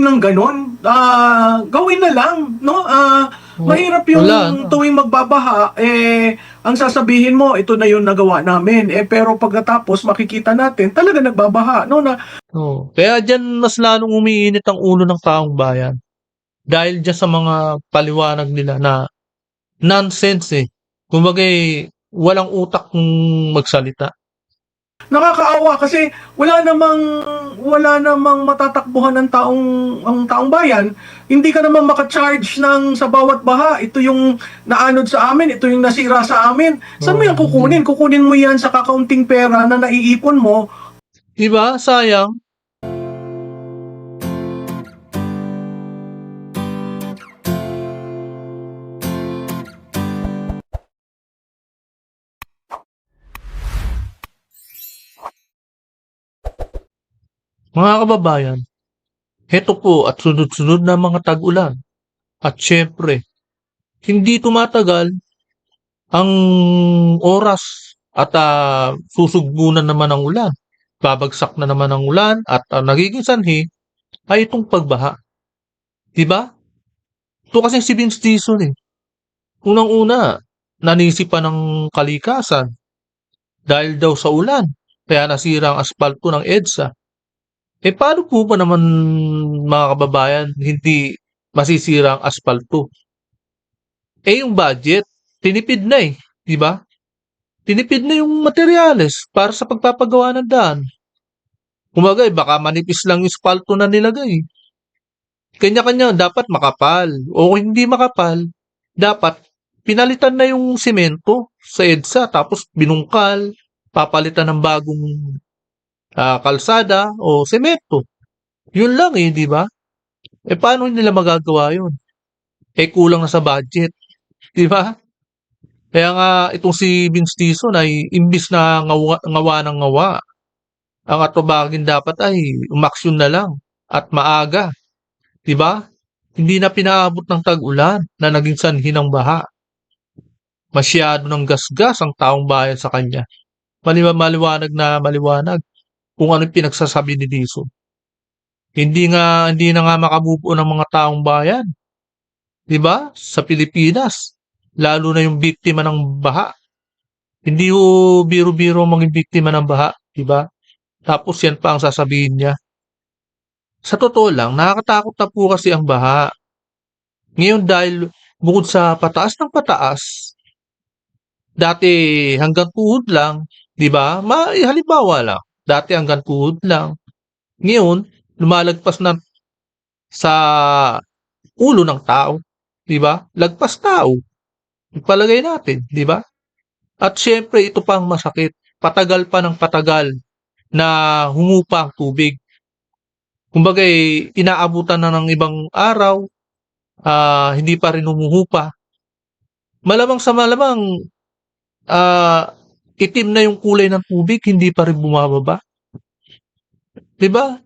ng gano'n. Gawin na lang, no? Mahirap Wala, yung tuwing magbabaha, ang sasabihin mo, ito na yung nagawa namin. Pero pagkatapos, makikita natin, talaga nagbabaha, no? Kaya diyan mas lalong umiinit ang ulo ng taong bayan. Dahil diyan sa mga paliwanag nila na nonsense eh. Kumbaga walang utak kung magsalita. Nakakaawa kasi wala namang matatakbuhan ng ang taong bayan. Hindi ka naman maka-charge sa bawat baha. Ito yung naanod sa amin, ito yung nasira sa amin. Saan mo yan kukunin? Kukunin mo yan sa kakaunting pera na naiipon mo. Diba? Sayang. Mga kababayan, heto po at sunod-sunod na mga tag-ulan. At syempre, hindi tumatagal ang oras at susugbunan naman ng ulan. Babagsak na naman ang ulan at nagiging sanhi ay itong pagbaha. Diba? Ito kasi si Vince Dizon eh. Unang-una, nanisip pa ng kalikasan dahil daw sa ulan. Kaya nasira ang asfalto ng EDSA. Paano po ba naman mga kababayan hindi masisira ang asfalto? Yung budget, tinipid na eh. Di ba? Tinipid na yung materyales para sa pagpapagawa ng daan. Kumbaga baka manipis lang yung asfalto na nilagay. Kanya-kanya dapat makapal. O kung hindi makapal, dapat pinalitan na yung simento sa EDSA tapos binungkal, papalitan ng bagong kalsada o semento. Yun lang eh, di ba? Paano nila magagawa yun? Kulang na sa budget. Di ba? Kaya nga itong si Vince Dizon ay imbis na ngawa ng ngawa, ang atubagin dapat ay umaksyon na lang at maaga. Di ba? Hindi na pinaabot ng tag-ulan na naging sanhi ng baha. Masyado ng gasgas ang taong bayan sa kanya. Maliwanag na maliwanag kung ano pinagsasabi ni Dizon. Hindi na nga makabubuo ng mga taong bayan. 'Di ba? Sa Pilipinas, lalo na yung biktima ng baha. Hindi ho biro-biro maging biktima ng baha, 'di ba? Tapos yan pa ang sasabihin niya. Sa totoo lang, nakakatakot na po kasi ang baha. Ngayon dahil bukod sa pataas ng pataas, dati hanggang tuhod lang, 'di ba? Halimbawa lang, dati hanggang tuhod lang. Ngayon, lumalagpas na sa ulo ng tao, 'di ba? Lagpas tao. Ipalagay natin, 'di ba? At syempre ito pang masakit, patagal pa ng patagal na humupa ang tubig. Kumbaga inaabutan na ng ibang araw, hindi pa rin humuhupa. Malamang sa malamang itim na yung kulay ng tubig, hindi pa rin bumababa. 'Di ba?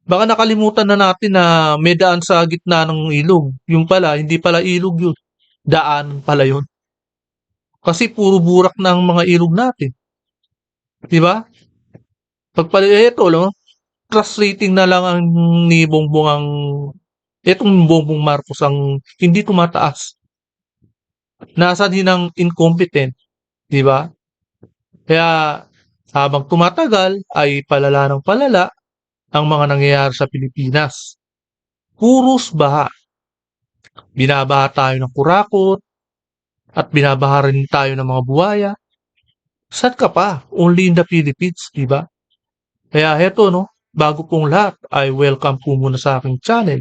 Baka nakalimutan na natin na may daan sa gitna ng ilog. Yung pala, hindi pala ilog yun. Daan pala yun. Kasi puro burak na ang mga ilog natin. 'Di ba? Ito, no? Trust rating na lang ang ni Bongbong itong Bongbong Marcos ang hindi tumataas. Nasa din ang incompetent, 'di ba? Kaya habang tumatagal ay palala ng palala ang mga nangyayari sa Pilipinas. Puros baha. Binabaha tayo ng kurakot at binabaha rin tayo ng mga buhaya. Saan ka pa? Only in the Philippines, 'di ba? Kaya heto, no, bago pong lahat ay welcome po muna sa aking channel.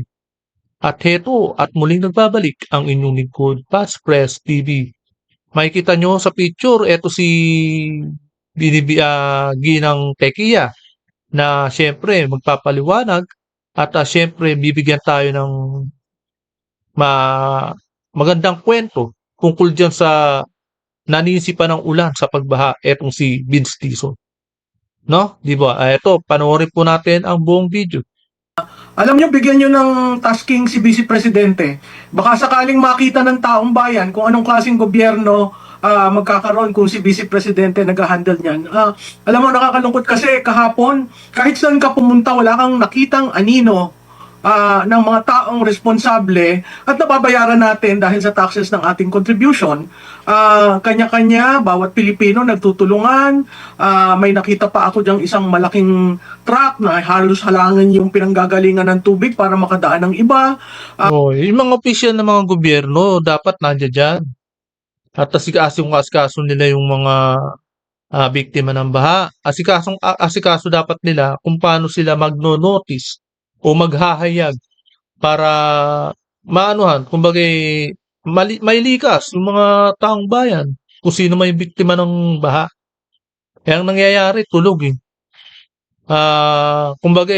At heto at muling nagbabalik ang inyong lingkod, Fast Press TV. Makikita nyo sa picture, eto si Ginang Tekia na syempre magpapaliwanag at syempre bibigyan tayo ng magandang kwento tungkol dyan sa nanisipan ng ulan sa pagbaha, etong si Vince Dizon. No? Di ba? Ito, panoorin po natin ang buong video. Alam nyo, bigyan nyo ng tasking si Vice Presidente. Baka sakaling makita ng taong bayan kung anong klaseng gobyerno magkakaroon kung si Vice Presidente nag-handle niyan. Alam mo, nakakalungkot kasi kahapon, kahit saan ka pumunta, wala kang nakitang anino ng mga taong responsable at nababayaran natin dahil sa taxes ng ating contribution. Kanya-kanya, bawat Pilipino nagtutulungan. May nakita pa ako diyang isang malaking truck na halos halangan yung pinanggagalingan ng tubig para makadaan ng iba. Yung mga opisyal ng mga gobyerno dapat nandiyan diyan. At asikaso nila yung mga biktima ng baha. Asikaso dapat nila kung paano sila magno-notice o maghahayag para maanuhan, kumbaga may likas yung mga taong bayan kung sino may biktima ng baha. Kaya ang nangyayari, tulog eh. Kumbaga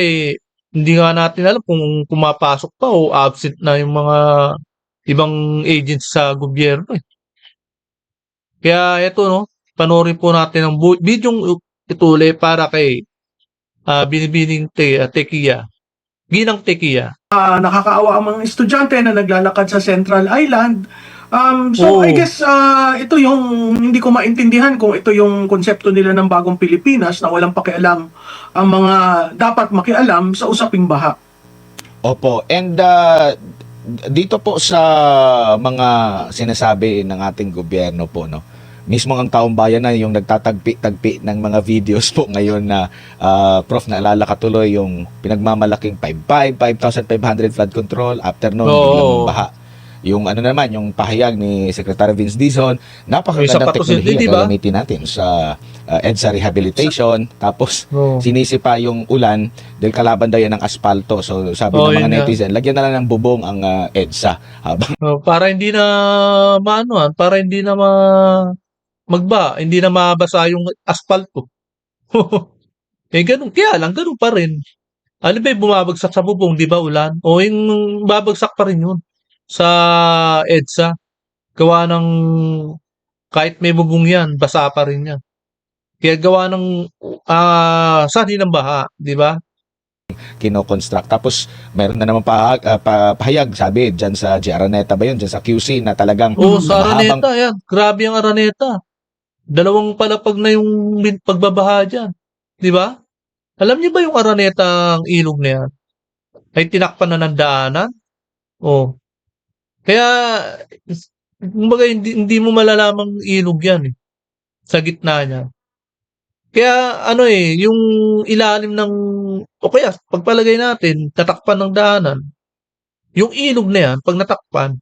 hindi nga natin alam kung pumapasok pa o absent na yung mga ibang agents sa gobyerno eh. Kaya eto no, panoorin po natin ang bidyong ito ulit para kay Binibining Tequia, Ginang Tequia. Nakakaawa ang mga estudyante na naglalakad sa Central Island. I Oo. guess ito yung hindi ko maintindihan kung ito yung konsepto nila ng bagong Pilipinas na walang pakialam ang mga dapat makialam sa usaping baha. Opo, and dito po sa mga sinasabi ng ating gobyerno po, no, mismo ang taong bayan na yung nagtatagpi-tagpi ng mga videos po ngayon na Prof, naalala ka tuloy yung pinagmamalaking 5,500 flood control after noon biglang Oo. baha. Yung ano naman, yung pahayag ni Secretary Vince Dizon, May napakagandang sapatos din, teknolohiya di ba? gagamitin natin sa EDSA rehabilitation. Tapos Oo. sinisi pa yung ulan dahil kalaban daw yan ng asfalto. So sabi Oo, ng mga yun nga. netizen, lagyan na lang ng bubong ang EDSA. Habang Para hindi na para hindi na magbaha, hindi na mabasa yung asfalto. Ganun. Kaya lang, ganun pa rin. Ano ba yung bumabagsak sa bubong, di ba ulan? O yung babagsak pa rin yun sa EDSA. Gawa ng kahit may bubong yan, basa pa rin yan. Kaya gawa ng sanhi ng baha, di ba? kinoconstruct. Tapos meron na naman pahayag, sabi, dyan sa G. Araneta ba yun? Dyan sa QC na talagang Sa mahabang Araneta, yan. Grabe ang Araneta. Dalawang palapag na yung pagbabaha dyan. Di ba? Alam niyo ba yung Araneta, ang ilog na yan, ay tinakpan na ng daanan? Oh. Kaya, kumbaga, hindi mo malalamang ilog yan eh, sa gitna niya. Kaya yung ilalim ng, o kaya pagpalagay natin, tatakpan ng daanan, yung ilog na yan, pag natakpan,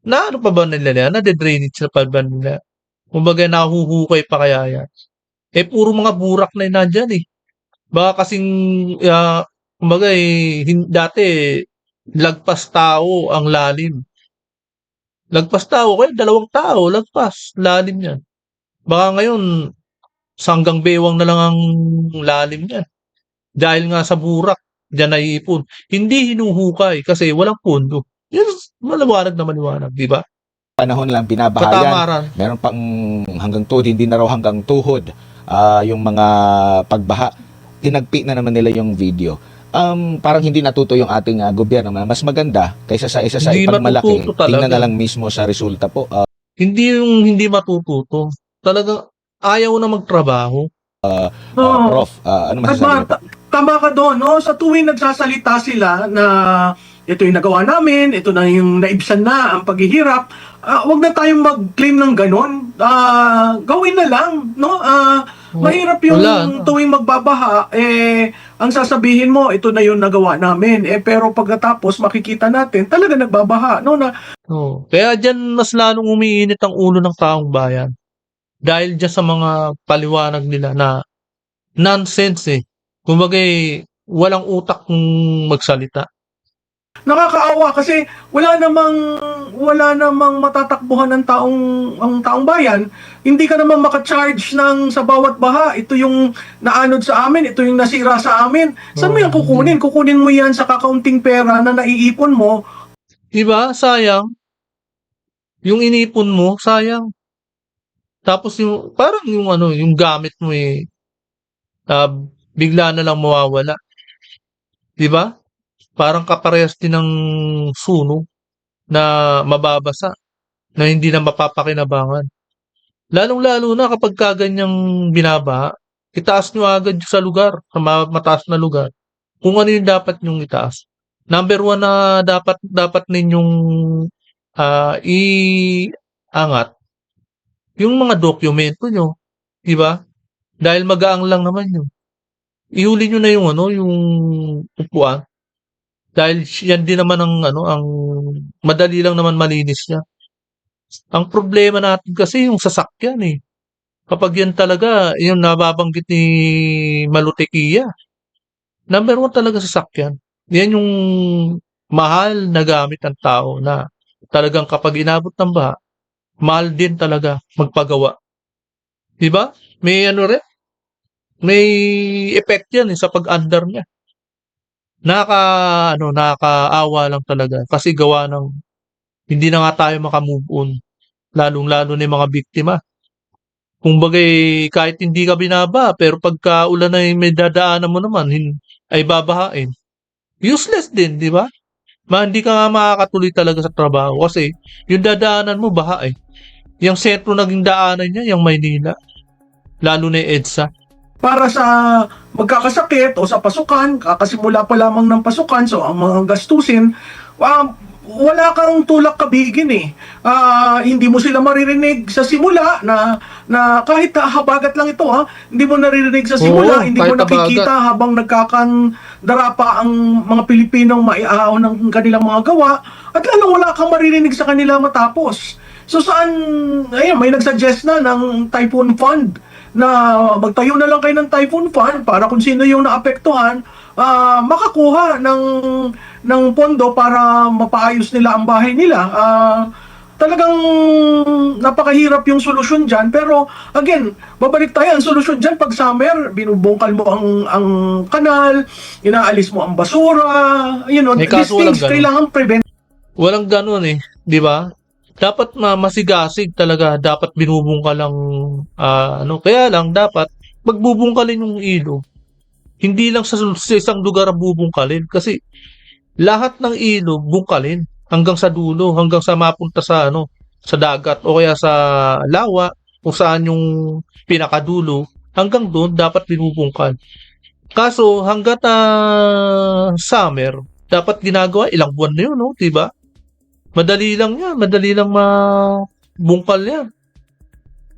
na ano pa ba nila yan? Nade-drainage na pa ba nila? Kumbaga, nahuhukay pa kaya yan? Puro mga burak na yun nandyan eh. Baka kasing, kumbaga dati, lagpas tao ang lalim. Lagpas tao, kaya dalawang tao, lagpas, lalim yan. Baka ngayon, hanggang bewang na lang ang lalim niyan. Dahil nga sa burak, diyan naiipon. Hindi hinuhukay kasi walang pondo. Yun, maliwanag na maliwanag, di ba? panahon lang binabahayan. Katamaran. Meron pang hanggang tuhod, hindi na raw hanggang tuhod yung mga pagbaha. Tinagpi na naman nila yung video. Parang hindi natuto yung ating gobyerno. Mas maganda kaysa sa isa sa Hindi ipagmalaki. matututo talaga. Tingnan na lang mismo sa resulta po. Hindi yung hindi matututo. Talagang ayaw na magtrabaho. Oo. Prof, ano At masasabi niyo po? tama ka doon, no? Sa tuwing nagsasalita sila na ito yung nagawa namin, ito na yung naibsan na ang paghihirap, wag na tayong mag-claim ng ganon. Gawin na lang, no? Mahirap yung Wala na. tuwing magbabaha, ang sasabihin mo, ito na yung nagawa namin. Pero pagkatapos makikita natin, talaga nagbabaha, no? Kaya dyan mas lalong umiinit ang ulo ng taong bayan. Dahil dyan sa mga paliwanag nila na nonsense eh. Kumbaga walang utak kung magsalita. Nakakaawa kasi wala namang matatakbuhan ng ang taong bayan. Hindi ka naman maka-charge ng sa bawat baha. Ito yung naanod sa amin, ito yung nasira sa amin. Saan mo yan kukunin? Kukunin mo yan sa kakaunting pera na naiipon mo. Diba? Sayang. Yung inipon mo, sayang. Tapos parang yung gamit mo bigla na lang mawawala. Diba? Parang kaparehas din ng sunog na mababasa na hindi na mapapakinabangan. Lalong-lalo na kapag kaganyang binabaha, itaas nyo agad sa lugar, sa mataas na lugar, kung ano yung dapat nyong itaas. Number one na dapat ninyong iangat yung mga dokumento nyo, di ba? Dahil magaang lang naman yun. Ihuli nyo na yung yung upuan. Dahil yan din naman ang madali lang naman malinis niya. Ang problema natin kasi yung sasakyan eh. Kapag yan talaga, yung nababanggit ni Malutekia, number one talaga sasakyan. Yan yung mahal na gamit ng tao na talagang kapag inabot ng baha, mahal din talaga magpagawa. Diba? May may effect yan sa pag-under niya. Nakakaawa lang talaga kasi gawa ng hindi na nga tayo makamove on. Lalong-lalo na yung mga biktima. Kumbaga'y kahit hindi ka binaba, pero pagka ulan ay may dadaanan mo naman, ay babahain. Useless din, di ba? Hindi ka nga makakatuloy talaga sa trabaho kasi yung dadaanan mo baha eh. Yung sentro naging daanan niya, yung Maynila. Lalo na yung EDSA. Para sa magkakasakit o sa pasukan, kakasimula pa lamang ng pasukan, so ang mga gastusin, wala kang tulak kabigin eh. Hindi mo sila maririnig sa simula na kahit habagat lang ito hindi mo naririnig sa simula, Oo, hindi mo kahit nakikita habang nagkakandara pa ang mga Pilipinong maiahaw ng kanilang mga gawa, at lalong wala kang maririnig sa kanila matapos. So saan, ayun, may nagsuggest na ng Typhoon Fund na magtayo na lang kayo ng Typhoon Fund para kung sino yung naapektuhan, makakuha ng pondo para mapaayos nila ang bahay nila. Talagang napakahirap yung solusyon dyan. Pero again, babalik tayo, ang solusyon dyan pag summer, binubungkal mo ang kanal, inaalis mo ang basura, May these kaso walang things ganun. kailangan prevent. Walang ganun eh, di ba? Dapat masigasig talaga, dapat binubungkal lang kaya lang dapat magbubungkalin yung ilog. Hindi lang sa isang lugar ang bubungkalin kasi lahat ng ilog bungkalin hanggang sa dulo, hanggang sa mapunta sa sa dagat o kaya sa lawa kung saan yung pinakadulo, hanggang doon dapat binubungkal. Kaso hangga't summer, dapat ginagawa ilang buwan na yun, no, 'di ba? Madali lang 'yan, madali lang mabungkal 'yan.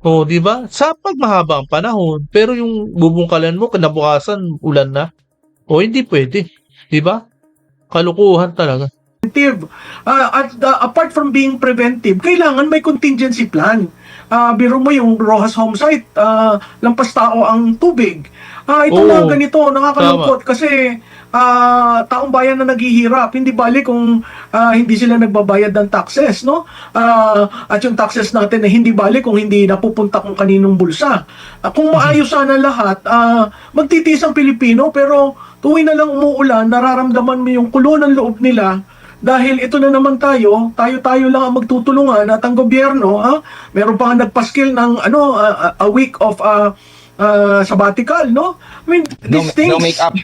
Oh, 'di ba? Sa pag mahaba ang panahon, pero yung bubungkalan mo kinabukasan ulan na. O hindi pwede, 'di ba? Kalukuhan talaga. Apart from being preventive, kailangan may contingency plan. Biro mo yung Rojas home site, lampas tao ang tubig. Ito Oo, mga ganito, nakakalungkot kasi taong bayan na naghihirap. Hindi bali kung hindi sila nagbabayad ng taxes, no? At yung taxes natin hindi bali kung hindi napupunta kung kaninong bulsa. Kung maayos sana lahat, magtitiis ang Pilipino, pero tuwing na lang umuulan, nararamdaman mo yung kulo ng loob nila. Dahil ito na naman tayo lang ang magtutulungan at ang gobyerno, meron pa nga nagpaskil ng a week of sabbatical, no? I mean, these things, No make-up.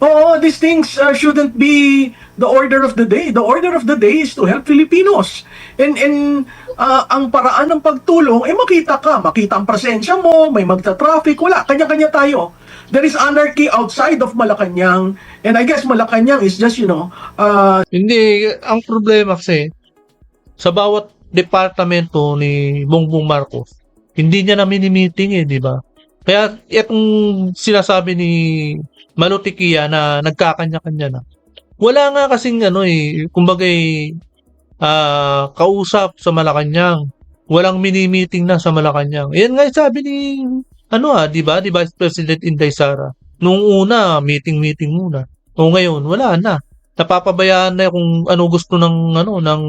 Oo, these things shouldn't be the order of the day. The order of the day is to help Filipinos. And ang paraan ng pagtulong, makita ang presensya mo, may magta-traffic, wala, kanya-kanya tayo. There is anarchy outside of Malacanang, and I guess Malacanang is just, Hindi, ang problema kasi sa bawat departamento ni Bongbong Marcos, hindi niya na mini-meeting di ba? Kaya itong sinasabi ni Malutekia na nagkakanya-kanya na. Wala nga kasing kumbaga kausap sa Malacanang. Walang mini-meeting na sa Malacanang. Yan nga sabi ni di ba? Di Vice President Inday Sara. Noong una, meeting muna. O ngayon, wala na. Napapabayaan na kung ano gusto ng ng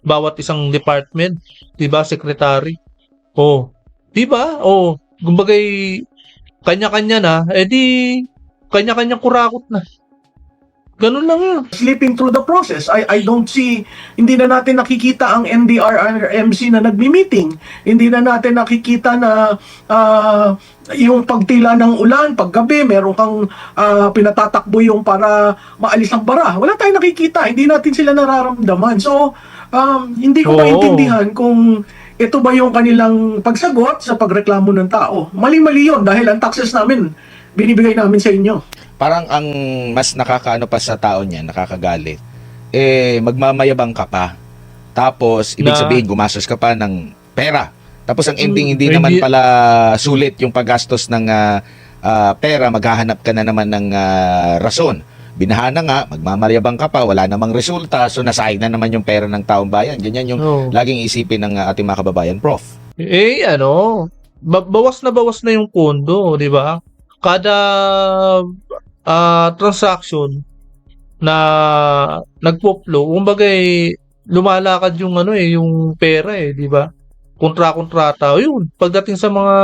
bawat isang department, 'di ba, secretary. Oh, 'di ba? Oh, kumbaga kanya-kanya na, di kanya-kanyang kurakot na. Ganun lang yun. sleeping through the process. I don't see, hindi na natin nakikita ang NDRRMC na nagmi-meeting. Hindi na natin nakikita na yung pagtila ng ulan, paggabi, meron kang pinatatakbo yung para maalis ang bara. Wala tayong nakikita. Hindi natin sila nararamdaman. So, hindi ko Oo. maintindihan kung ito ba yung kanilang pagsagot sa pagreklamo ng tao. Mali-mali yun dahil ang taxes namin binibigay namin sa inyo. Parang ang mas nakakaano pa sa tao niyan, nakakagalit, magmamayabang ka pa. Tapos, ibig Na- sabihin, gumastos ka pa ng pera. Tapos, ang ending, hindi Hindi- naman pala sulit yung paggastos ng pera, maghahanap ka na naman ng rason. Binahana nga, magmamayabang ka pa, wala namang resulta, so nasayang na naman yung pera ng taong bayan. Ganyan yung Oo. laging isipin ng ating mga kababayan, Prof. Bawas na yung pondo, di ba? Kada transaction na nagpo-flow, kumbaga lumalakad yung yung pera di ba? Kontrata. Yun, pagdating sa mga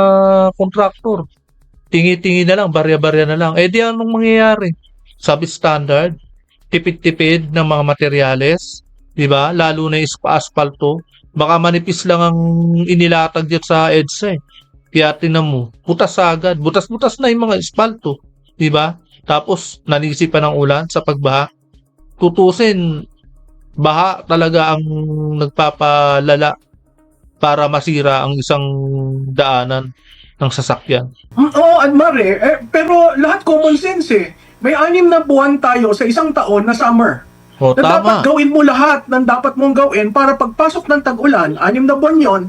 kontraktor, tingi-tingi na lang, barya-barya na lang. Di anong mangyayari? Sabi standard, tipid-tipid ng mga materyales, di ba? Lalo na yung asfalto. Baka manipis lang ang inilatag diyan sa EDSA. Kaya tinan mo, butas agad. Butas-butas na yung mga asfalto, di ba? Tapos nanisi pa ng ulan sa pagbaha. Tutusin, baha talaga ang nagpapalala para masira ang isang daanan ng sasakyan. Oo, Admare, pero lahat common sense May 6 na buwan tayo sa isang taon na summer. O, Na dapat tama. gawin mo lahat ng dapat mong gawin para pagpasok ng tag-ulan, 6 na buwan yon,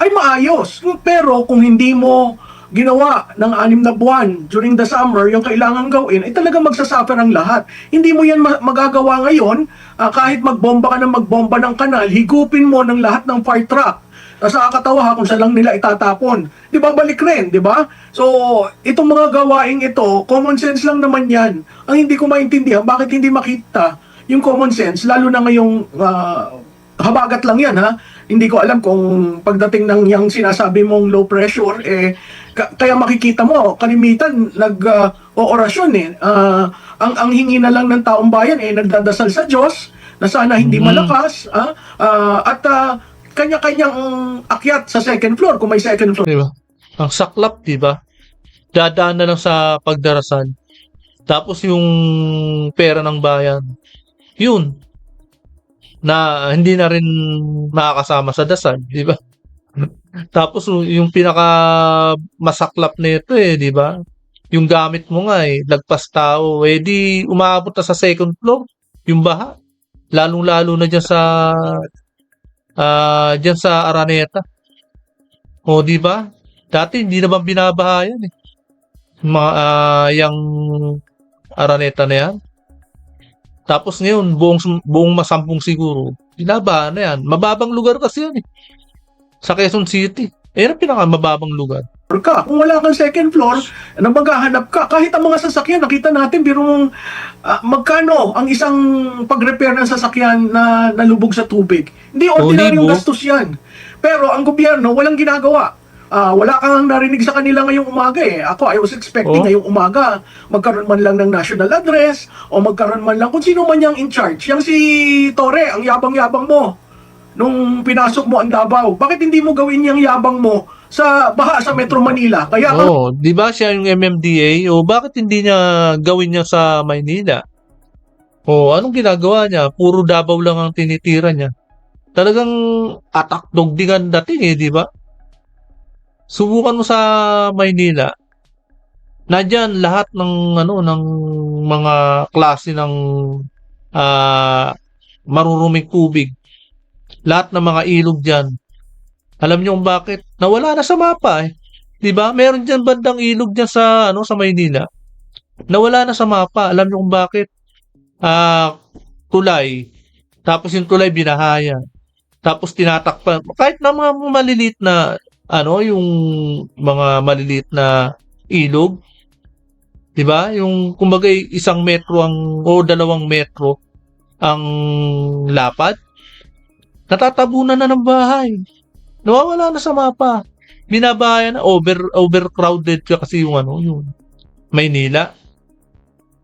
ay maayos. Pero kung hindi mo ginawa ng 6 na buwan during the summer, yung kailangan gawin, ay talaga magsasuffer ang lahat. Hindi mo yan magagawa ngayon, kahit magbomba ka ng kanal, higupin mo ng lahat ng fire truck. Tapos nakakatawa kung saan lang nila itatapon. Di ba, balik rin, di ba? So, itong mga gawaing ito, common sense lang naman yan. Ang hindi ko maintindihan, bakit hindi makita yung common sense, lalo na ngayong habagat lang yan, ha? Hindi ko alam kung pagdating ng yung sinasabi mong low pressure, kaya makikita mo, kalimitan, nag-oorasyon ang hingi na lang ng taong bayan, nagdadasal sa Diyos, na sana hindi malakas, at kanya-kanyang akyat sa second floor, kung may second floor. Di ba? Ang saklap, di ba? Dadaan na lang sa pagdarasal. Tapos yung pera ng bayan, yun, na hindi na rin makakasama sa dasal, di ba? Tapos yung pinaka masaklap nito di ba? Yung gamit mo nga lagpas tao, di umaabot na sa second floor, yung baha. Lalong-lalo na diyan sa Araneta. O di ba? Dati hindi naman binabaha yan yung Araneta na yan. Tapos ngayon, buong Masampung siguro, binabaha na yan. Mababang lugar kasi yan sa Quezon City. Yan ang pinakamababang lugar. Kung wala kang second floor, maghahanap ka. Kahit ang mga sasakyan, nakita natin, pero magkano ang isang pag-repair ng sasakyan na nalubog sa tubig? Hindi ordinaryong Libo. gastos yan. Pero ang gobyerno, walang ginagawa. Wala kang narinig sa kanila ngayong umaga I was expecting ngayong umaga, magkaroon man lang ng national address, o magkaroon man lang, kung sino man yung in charge. Yang si Torre, ang yabang-yabang mo, nung pinasok mo ang Davao. Bakit hindi mo gawin yung yabang mo sa baha sa Metro Manila? Kaya Di ba siya yung MMDA? Bakit hindi niya gawin niya sa Maynila? Anong ginagawa niya? Puro Davao lang ang tinitira niya. Talagang atak dogdingan dating di ba? Subukan mo sa Maynila. Nandiyan lahat ng ng mga klase ng maruruming tubig. Lahat ng mga ilog diyan. Alam niyo kung bakit? Nawala na sa mapa 'Di ba? Meron diyan bandang ilog diyan sa sa Maynila. Nawala na sa mapa. Alam niyo kung bakit? Tulay. Tapos yung tulay binahaya. Tapos tinatakpan. Kahit na mga maliliit na yung mga maliliit na ilog, 'di ba? Yung kumbaga 1 metro o 2 metro ang lapad. Natatabunan na ng bahay. Nawawala na sa mapa. Binabayan na overcrowded kasi yung yung Maynila.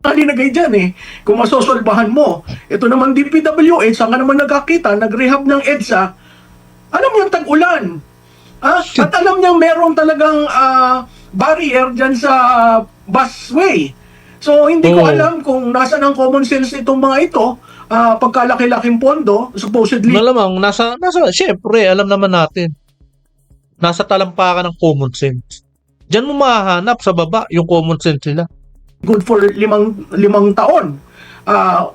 nalinagay dyan kung masosolbahan mo. Ito naman DPWH, saan ka naman nagkakita, nag-rehab ng EDSA, alam mo yung tag-ulan. At alam niya meron talagang barrier dyan sa busway. So, hindi ko alam kung nasa ng common sense itong mga ito, pagkalaki-laking pondo, supposedly. Malamang, syempre, alam naman natin, nasa talampakan ng common sense. Diyan mo mahahanap sa baba yung common sense nila. good for limang taon.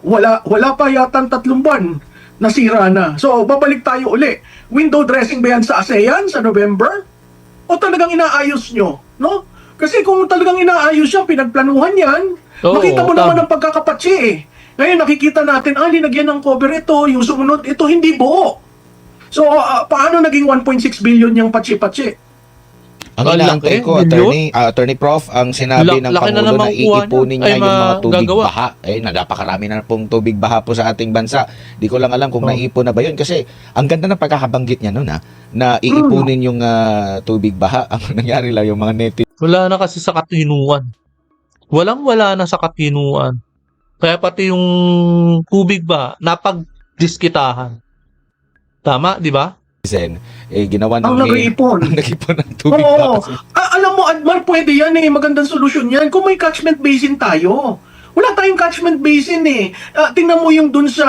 Wala pa yata 3 buwan, nasira na. So, babalik tayo uli. Window dressing ba yan sa ASEAN sa November? O talagang inaayos nyo? No? Kasi kung talagang inaayos yan, pinagplanuhan yan, Oo, makita mo tama. naman ang pagkakapatsi eh. Ngayon nakikita natin, linagyan ng cover ito, yung sumunod, ito hindi buo. So, paano naging 1.6 billion yung patsi-patsi? Ang Ang inaantay laki, ko, Attorney Prof, ang sinabi ng Laki na Pangulo naman na kuha iipunin niya, niya ay yung mga tubig magagawa. baha. Napakarami na pong tubig baha po sa ating bansa. Di ko lang alam kung Oh. naipon na ba yun. Kasi ang ganda ng pagkakabanggit niya nun, na iipunin yung tubig baha. Ang nangyari lang, yung mga native Wala na kasi sa katinuan. Walang-wala na sa katinuan. Kaya pati yung tubig ba, napagdiskitahan. Tama, di ba? ginawa Ang ng nag-iipon. ang nag-ipon ng tubig Oo. baha. Alam mo, Admar, pwede yan eh. Magandang solusyon yan. Kung may catchment basin tayo. Wala tayong catchment basin eh. Tingnan mo yung dun sa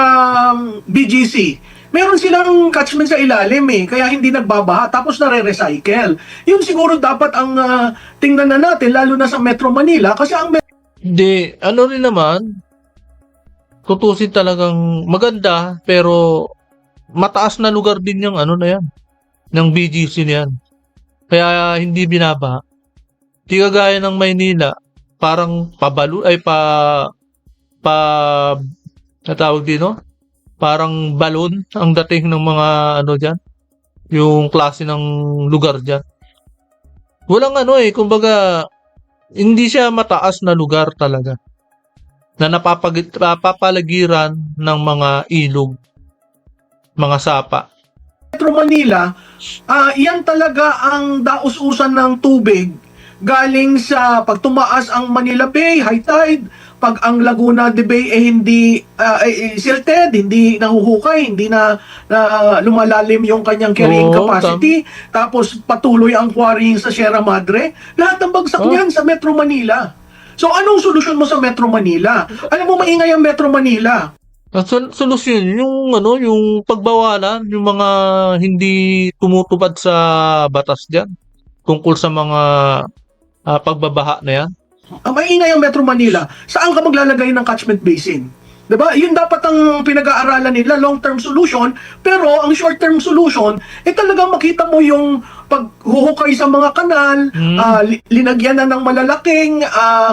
BGC. Meron silang catchment sa ilalim eh. Kaya hindi nagbabaha. Tapos nare-recycle. Yun siguro dapat ang tingnan na natin, lalo na sa Metro Manila. Kasi ang Hindi, ano rin naman, tutusin talagang maganda, pero mataas na lugar din yung ano na yan, ng BGC na yan. Kaya hindi binaba. Di kagaya ng Maynila, parang natawag din, no? Parang balon ang dating ng mga ano dyan, yung klase ng lugar dyan. Walang ano kumbaga, hindi siya mataas na lugar talaga na napapaligiran ng mga ilog, mga sapa. Metro Manila, yan talaga ang daus-usan ng tubig galing sa pag tumaas ang Manila Bay, high tide, pag ang Laguna de Bay hindi silted, hindi nahuhukay, hindi na lumalalim yung kanyang carrying Oo, capacity, tapos patuloy ang quarrying sa Sierra Madre, lahat ng bagsak Oh. niyan sa Metro Manila. So anong solusyon mo sa Metro Manila? Alam mo, maingay ang Metro Manila. Ang solusyon yung ano, yung pagbawalan yung mga hindi tumutupad sa batas diyan tungkol sa mga pagbabaha na yan. Ang maingay ang Metro Manila, saan ka maglalagay ng catchment basin? 'Di ba? Yun dapat ang pinag-aaralan nila, long-term solution, pero ang short-term solution, talagang makita mo yung paghuhukay sa mga kanal, linagyan na ng malalaking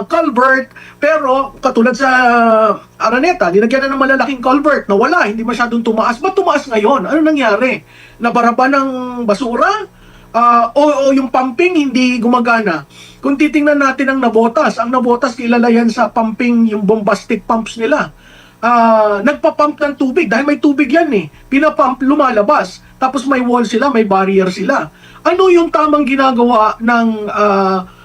culvert, pero katulad sa Araneta, linagyan na ng malalaking culvert na wala, hindi masyadong tumaas. Ba't tumaas ngayon? Ano nangyari? Nabara ba ng basura? O yung pumping hindi gumagana. Kung titingnan natin ang Navotas kilala yan sa pumping, yung bombastic pumps nila. Nagpa-pump ng tubig dahil may tubig yan eh. Pinapump, lumalabas. Tapos may wall sila, may barrier sila. Ano yung tamang ginagawa ng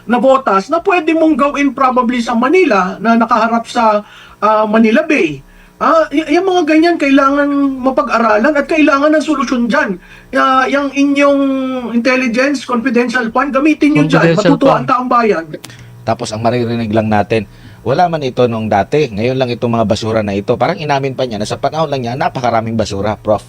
Navotas na pwede mong gawin probably sa Manila na nakaharap sa Manila Bay? Yung mga ganyan kailangan mapag-aralan at kailangan ng solusyon dyan. Yung inyong intelligence, confidential fund, gamitin nyo dyan. Confidential Matutuwa fund. ang taong bayan. Tapos ang maririnig lang natin, wala man ito nung dati. Ngayon lang itong mga basura na ito. Parang inamin pa niya na sa panahon lang niya, napakaraming basura, Prof.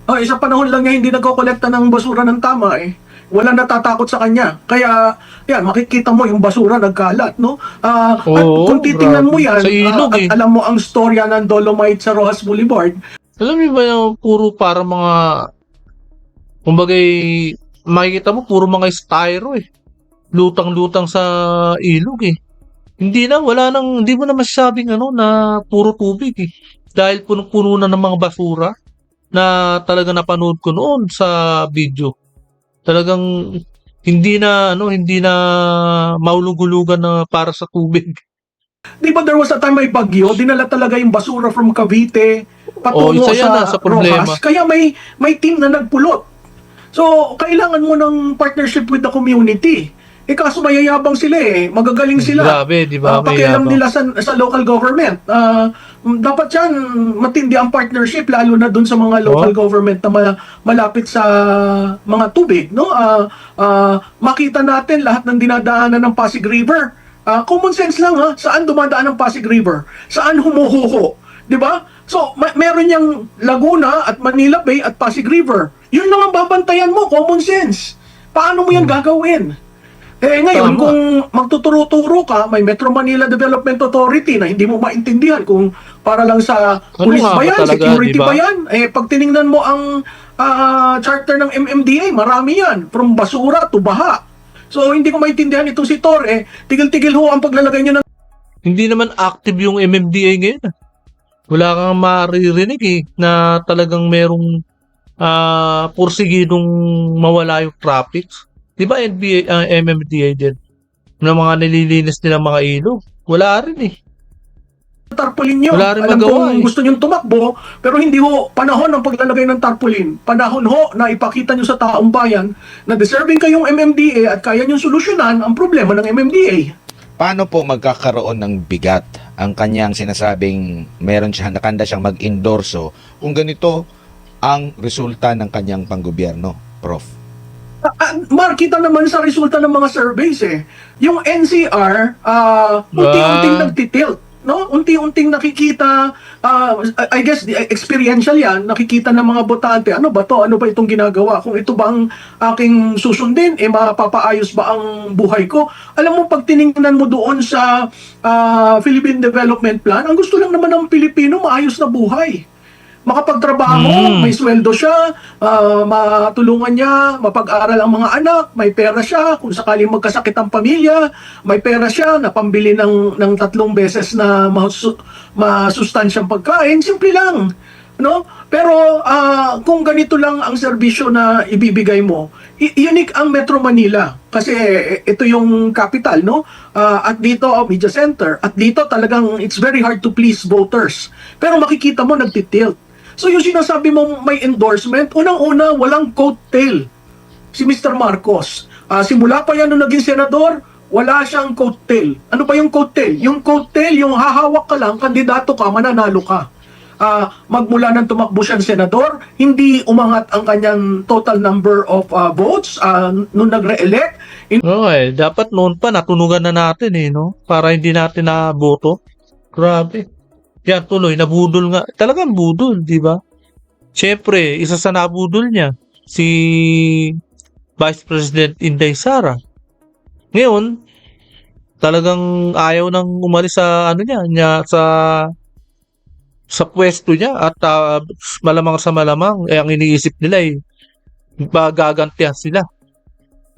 Sa panahon lang niya hindi nagkokolekta ng basura ng tama eh. Walang natatakot sa kanya. Kaya, yan, makikita mo yung basura nagkalat, no? At Oo, kung titingnan mo yan, sa ilog, at alam mo ang storya ng Dolomite sa Rojas Boulevard, Alam niyo ba yung puro para mga, kumbagay, makikita mo puro mga styro lutang-lutang sa ilog Hindi mo na masasabing na puro tubig Dahil punong-puno na ng mga basura na talaga napanood ko noon sa video. Talagang hindi na maulugulugan na para sa tubig. di ba there was a time may bagyo, dinala talaga yung basura from Cavite patungo isa yan sa sa problema. Rojas. Kaya may team na nagpulot. So, kailangan mo ng partnership with the community. Kaso mayayabang sila magagaling sila. Grabe, di ba? Pakialam Mayabang. nila sa local government. Dapat yan, matindi ang partnership, lalo na dun sa mga local government na malapit sa mga tubig. No? Makita natin lahat ng dinadaanan ng Pasig River. Common sense lang saan dumadaan ang Pasig River? Saan humuhuho? Di ba? So, meron niyang Laguna at Manila Bay at Pasig River. Yun lang ang babantayan mo, common sense. Paano mo yan gagawin? Ngayon, Tama. kung magtuturo-turo ka, may Metro Manila Development Authority na hindi mo maintindihan kung para lang sa police nga ba ba yan, talaga, security di ba? ba yan? Pag tiningnan mo ang charter ng MMDA, marami yan. From basura to baha. So, hindi ko maintindihan itong si Torre. Tigil-tigil ho ang paglalagay niyo ng Hindi naman active yung MMDA ngayon. Wala kang maririnig na talagang merong pursigidong mawala yung traffic. Di ba MMDA din? Na mga nililinis nilang mga ilog. Wala rin tarpaulin nyo. Wala rin Alam magawa kong gusto nyo tumakbo, pero hindi ho panahon ng paglalagay ng tarpaulin. Panahon ho na ipakita nyo sa taong bayan na deserving kayong MMDA at kaya nyo solusyonan ang problema ng MMDA. Paano po magkakaroon ng bigat ang kanyang sinasabing meron siya, nakanda siyang mag-endorso kung ganito ang resulta ng kanyang panggobyerno, Prof? Mark, kita naman sa resulta ng mga surveys Yung NCR, unti-unting nagtitilt. No? Unti-unting nakikita, I guess experiential yan, nakikita ng mga botante, ano ba to? Ano ba itong ginagawa? Kung ito bang aking susundin, mapapaayos ba ang buhay ko? Alam mo, pag tiningnan mo doon sa Philippine Development Plan, ang gusto lang naman ng Pilipino, maayos na buhay. Makapagtrabaho, may sweldo siya, matulungan niya, mapag-aral ang mga anak, may pera siya, kung sakaling magkasakit ang pamilya, may pera siya na pambili ng 3 beses na masustansyang pagkain, simple lang. No? Pero kung ganito lang ang serbisyo na ibibigay mo, unique ang Metro Manila kasi ito yung capital, no? At dito media center, at dito talagang it's very hard to please voters. Pero makikita mo nagtitilt. So yung sinasabi mo may endorsement, unang-una walang coattail si Mr. Marcos. Simula pa yan nung naging senador, wala siyang coattail. Ano ba yung coattail? Yung coattail, yung hahawak ka lang, kandidato ka, mananalo ka. Magmula ng tumakbo siyang senador, hindi umangat ang kanyang total number of votes nung nagre-elect. Okay, dapat noon pa natunugan na natin no? Para hindi natin naboto. Grabe. Yan, tuloy, nabudol nga. Talagang budol, di ba? Siyempre, isa sa nabudol niya, si Vice President Inday Sara. Ngayon, talagang ayaw nang umalis sa sa pwesto niya at malamang sa malamang ang iniisip nila gagantihan sila.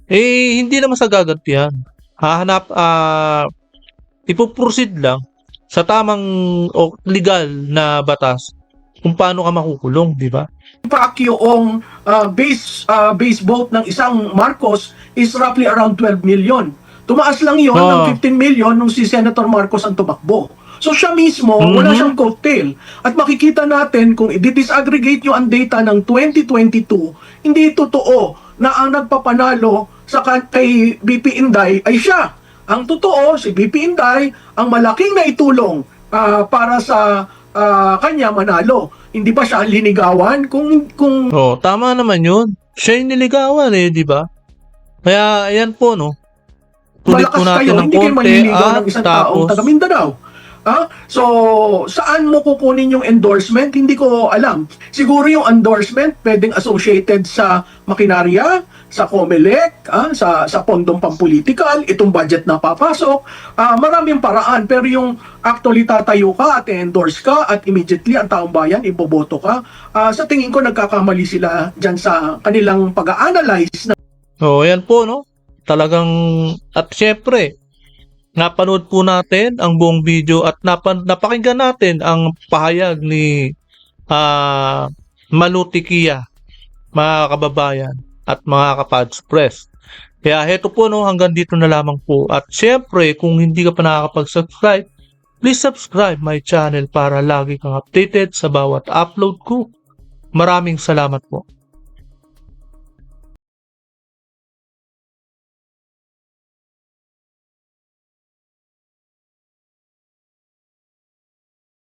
Hindi naman sa gagantihan. Ipoproceed lang sa tamang legal na batas kung paano ka makukulong, di ba? Yung base vote ng isang Marcos is roughly around 12 million. Tumaas lang yon ng 15 million nung si Senator Marcos ang tumakbo. So siya mismo, wala siyang coattail. At makikita natin kung i-disaggregate nyo ang data ng 2022, hindi totoo na ang nagpapanalo kay BP Inday ay siya. Ang totoo, si BP Inday, ang malaking naitulong para sa kanya manalo. Hindi ba siya ang linigawan? Tama naman yun. Siya yung niligawan di ba? Kaya, ayan po, no? Tulit malakas po natin kayo, ng hindi kayo konti manliligaw ng isang taong taga Mindanao. So, saan mo kukunin yung endorsement? Hindi ko alam. Siguro yung endorsement pwedeng associated sa makinarya, sa COMELEC, sa pondong pampolitikal, itong budget na papasok. Maraming paraan. Pero yung actually tatayo ka at endorse ka at immediately ang taong bayan, iboboto ka. Sa tingin ko, nagkakamali sila dyan sa kanilang pag-a-analyze na yan po, no? Talagang, at syempre, napanood po natin ang buong video at napakinggan natin ang pahayag ni Malutikia, mga kababayan at mga kapads press. Kaya heto po, no, hanggang dito na lamang po. At syempre, kung hindi ka pa nakakapag-subscribe, please subscribe my channel para lagi kang updated sa bawat upload ko. Maraming salamat po.